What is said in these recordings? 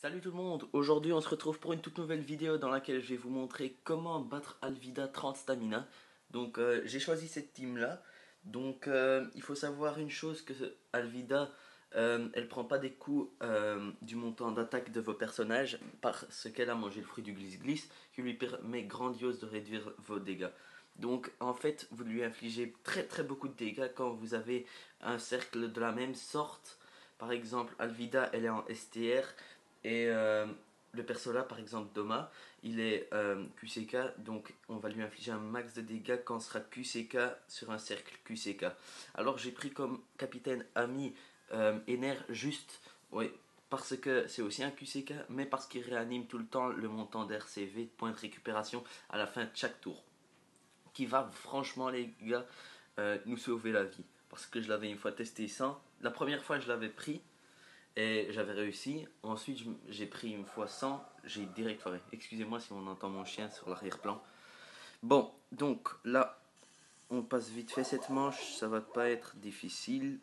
Salut tout le monde, aujourd'hui on se retrouve pour une toute nouvelle vidéo dans laquelle je vais vous montrer comment battre Alvida 30 stamina. Donc j'ai choisi cette team là. Donc il faut savoir une chose, que Alvida elle prend pas des coups du montant d'attaque de vos personnages parce qu'elle a mangé le fruit du glisse-glisse qui lui permet grandiose de réduire vos dégâts. Donc en fait vous lui infligez très beaucoup de dégâts quand vous avez un cercle de la même sorte. Par exemple Alvida elle est en STR. Et le perso là, par exemple Doma, il est QCK, donc on va lui infliger un max de dégâts quand on sera QCK sur un cercle QCK. Alors j'ai pris comme capitaine ami Ener juste, oui, parce que c'est aussi un QCK, mais parce qu'il réanime tout le temps le montant d'RCV, de points de récupération, à la fin de chaque tour. Qui va franchement les gars nous sauver la vie. Parce que je l'avais une fois testé sans. La première fois je l'avais pris, et j'avais réussi. Ensuite, j'ai pris une fois 100, j'ai direct foiré. Excusez-moi si on entend mon chien sur l'arrière-plan. Bon, donc là, on passe vite fait cette manche. Ça va pas être difficile.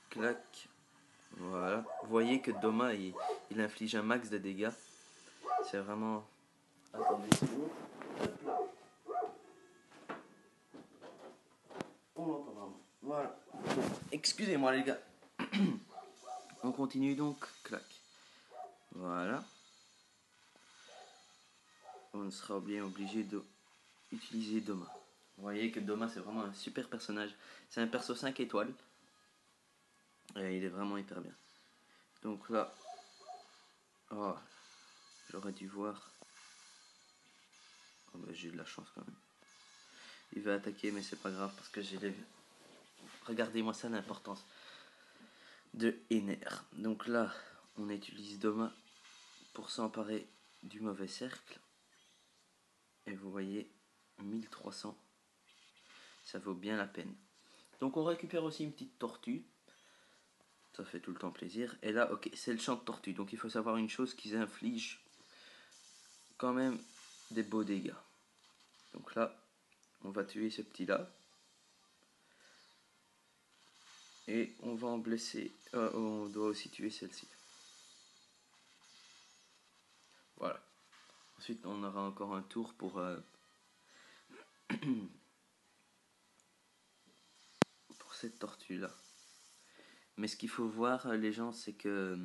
Clac. Voilà. Vous voyez que Doma, il inflige un max de dégâts. C'est vraiment... Attendez, c'est bon. On l'entend vraiment. Voilà. Excusez-moi les gars. On continue donc. Clac. Voilà. On sera bien obligé d'utiliser Doma. Vous voyez que Doma c'est vraiment un super personnage. C'est un perso 5 étoiles. Et il est vraiment hyper bien. Donc là, oh, j'aurais dû voir. Oh, bah, j'ai eu de la chance quand même. Il va attaquer mais c'est pas grave parce que j'ai les... Regardez-moi ça, l'importance de Ener. Donc là, on utilise Doma pour s'emparer du mauvais cercle. Et vous voyez, 1300. Ça vaut bien la peine. Donc on récupère aussi une petite tortue. Ça fait tout le temps plaisir. Et là, ok, c'est le champ de tortue. Donc il faut savoir une chose, qu'ils infligent quand même des beaux dégâts. Donc là, on va tuer ce petit-là. Et on va en blesser. On doit aussi tuer celle-ci. Voilà. Ensuite, on aura encore un tour pour... pour cette tortue-là. Mais ce qu'il faut voir, les gens, c'est que...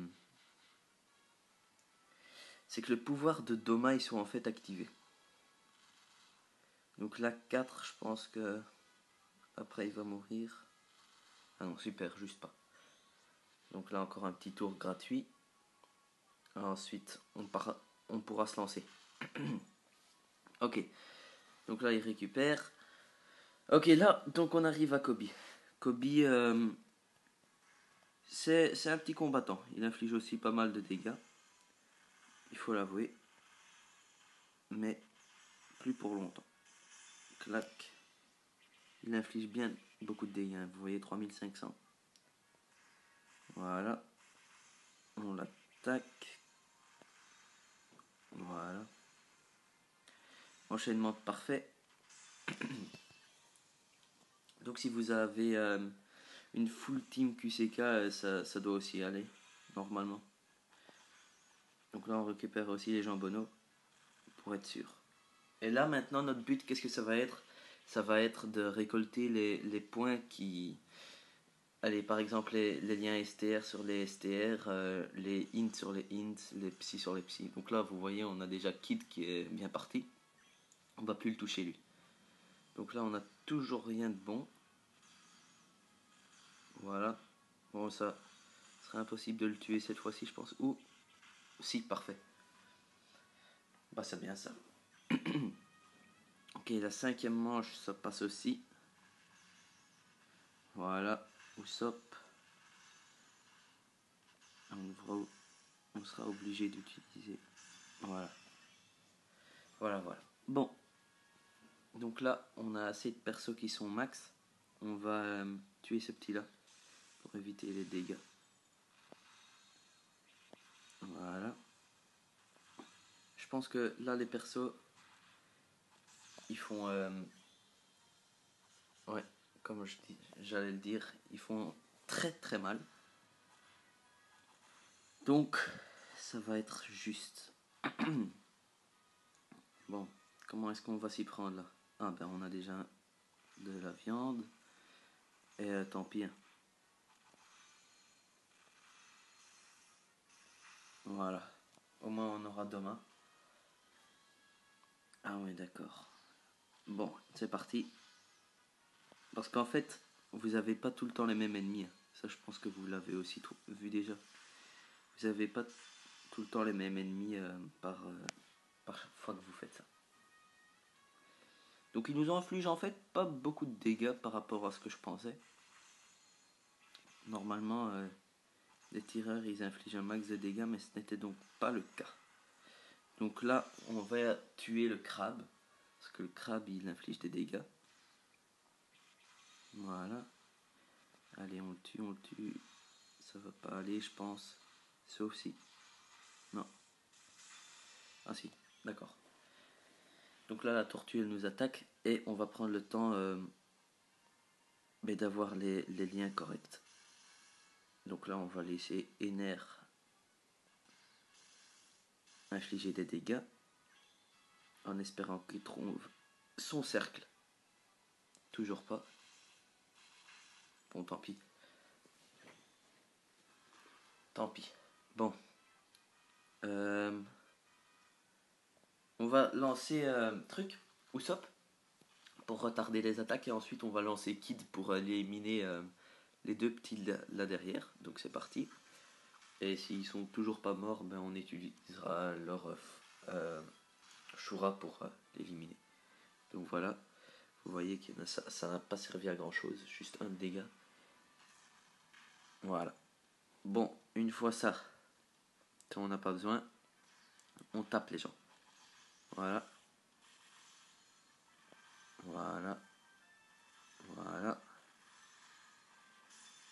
c'est que le pouvoir de Doma, ils sont en fait activés. Donc là, 4, je pense que... après, il va mourir. Ah non, super, juste pas. Donc là, encore un petit tour gratuit. Ensuite, on pourra se lancer. Ok. Donc là, il récupère. Ok, là, donc on arrive à Kobe. Kobe, c'est un petit combattant. Il inflige aussi pas mal de dégâts. Il faut l'avouer. Mais plus pour longtemps. Clac. Il inflige bien beaucoup de dégâts. Vous voyez, 3500. Voilà. On l'attaque. Voilà. Enchaînement parfait. Donc si vous avez une full team QCK, ça doit aussi aller, normalement. Donc là on récupère aussi les jambonneaux, pour être sûr. Et là maintenant notre but, qu'est-ce que ça va être? Ça va être de récolter les points qui... Allez, par exemple les liens STR sur les STR, les int sur les int, les psy sur les psy. Donc là vous voyez, on a déjà Kid qui est bien parti. On va plus le toucher lui. Donc là on a toujours rien de bon. Voilà. Bon, ça serait impossible de le tuer cette fois-ci, je pense. Ou si, parfait. Bah, c'est bien ça. Ok, la 5e manche, ça passe aussi. Voilà. Usopp. On sera obligé d'utiliser. Voilà. Voilà. Bon. Donc là, on a assez de persos qui sont max. On va tuer ce petit-là pour éviter les dégâts. Voilà. Je pense que là, les persos, ils font... ouais, comme j'allais le dire, ils font très mal. Donc, ça va être juste. Bon, comment est-ce qu'on va s'y prendre là? Ah ben on a déjà de la viande. Et tant pis. Hein. Voilà. Au moins on aura demain. Ah oui d'accord. Bon, c'est parti. Parce qu'en fait, vous avez pas tout le temps les mêmes ennemis. Ça je pense que vous l'avez aussi vu déjà. Vous avez pas tout le temps les mêmes ennemis par fois que vous faites ça. Donc ils nous ont infligé en fait pas beaucoup de dégâts par rapport à ce que je pensais. Normalement, les tireurs ils infligent un max de dégâts, mais ce n'était donc pas le cas. Donc là, on va tuer le crabe, parce que le crabe il inflige des dégâts. Voilà. Allez, on le tue, on le tue. Ça va pas aller, je pense. Sauf si. Non. Ah si, d'accord. Donc là, la tortue elle nous attaque et on va prendre le temps d'avoir les liens corrects. Donc là, on va laisser Ener infliger des dégâts en espérant qu'il trouve son cercle. Toujours pas. Bon, tant pis. Tant pis. Bon. On va lancer truc, Usopp, pour retarder les attaques et ensuite on va lancer Kid pour éliminer les deux petits là derrière. Donc c'est parti. Et s'ils sont toujours pas morts, ben on utilisera leur Shura pour l'éliminer. Donc voilà, vous voyez que ça n'a pas servi à grand chose, juste un dégât. Voilà. Bon, une fois ça on n'a pas besoin, on tape les gens. Voilà. Voilà. Voilà.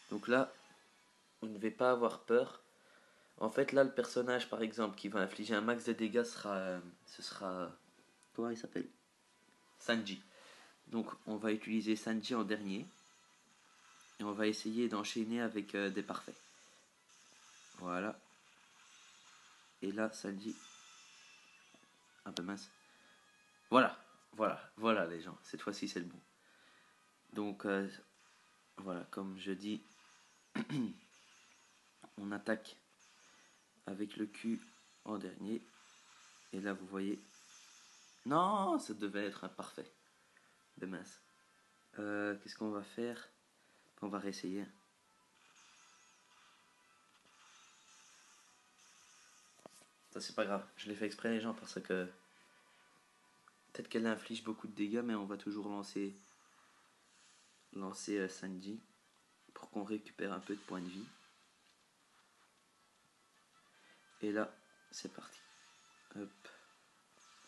Donc là, vous ne devez pas avoir peur. En fait, là, le personnage, par exemple, qui va infliger un max de dégâts ce sera... Comment il s'appelle? Sanji. Donc, on va utiliser Sanji en dernier. Et on va essayer d'enchaîner avec des parfaits. Voilà. Et là, Sanji... Un peu mince. Voilà. Voilà. Voilà, les gens. Cette fois-ci, c'est le bon. Donc, voilà, comme je dis... on attaque avec le cul en dernier. Et là, vous voyez... Non, ça devait être un parfait. De mince. Qu'est-ce qu'on va faire? On va réessayer. Ça, c'est pas grave. Je l'ai fait exprès, les gens, parce que... Peut-être qu'elle inflige beaucoup de dégâts, mais on va toujours lancer Sanji pour qu'on récupère un peu de points de vie. Et là, c'est parti. Hop.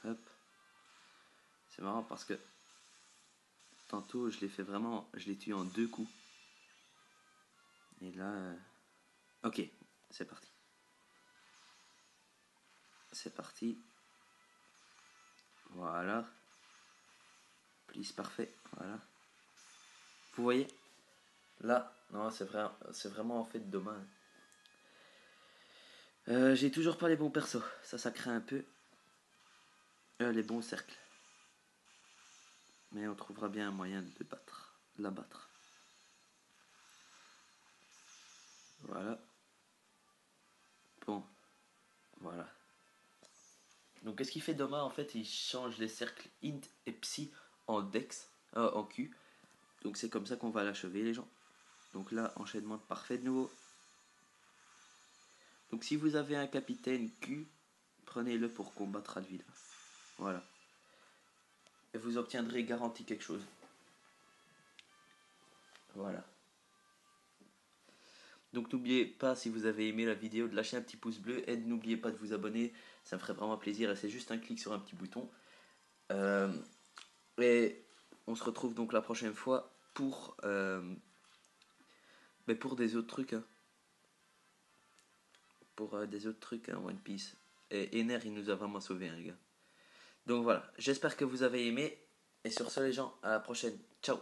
Hop. C'est marrant parce que tantôt, je l'ai fait vraiment... Je l'ai tué en 2 coups. Et là... Ok, c'est parti. C'est parti. Voilà. Please, parfait. Voilà. Vous voyez? Là, non, c'est vraiment en fait dommage. J'ai toujours pas les bons persos. Ça craint un peu. Les bons cercles. Mais on trouvera bien un moyen de l'abattre. Voilà. Bon. Voilà. Donc qu'est-ce qu'il fait Doma? En fait, il change les cercles int et psy en dex, en Q. Donc c'est comme ça qu'on va l'achever, les gens. Donc là, enchaînement parfait de nouveau. Donc si vous avez un capitaine Q, prenez-le pour combattre Alvida. Voilà. Et vous obtiendrez garanti quelque chose. Voilà. Donc n'oubliez pas, si vous avez aimé la vidéo, de lâcher un petit pouce bleu. Et n'oubliez pas de vous abonner. Ça me ferait vraiment plaisir. Et c'est juste un clic sur un petit bouton. Et on se retrouve donc la prochaine fois pour des autres trucs. Hein. Pour des autres trucs, hein, One Piece. Et Ener, il nous a vraiment sauvés, hein, les gars. Donc voilà, j'espère que vous avez aimé. Et sur ce, les gens, à la prochaine. Ciao.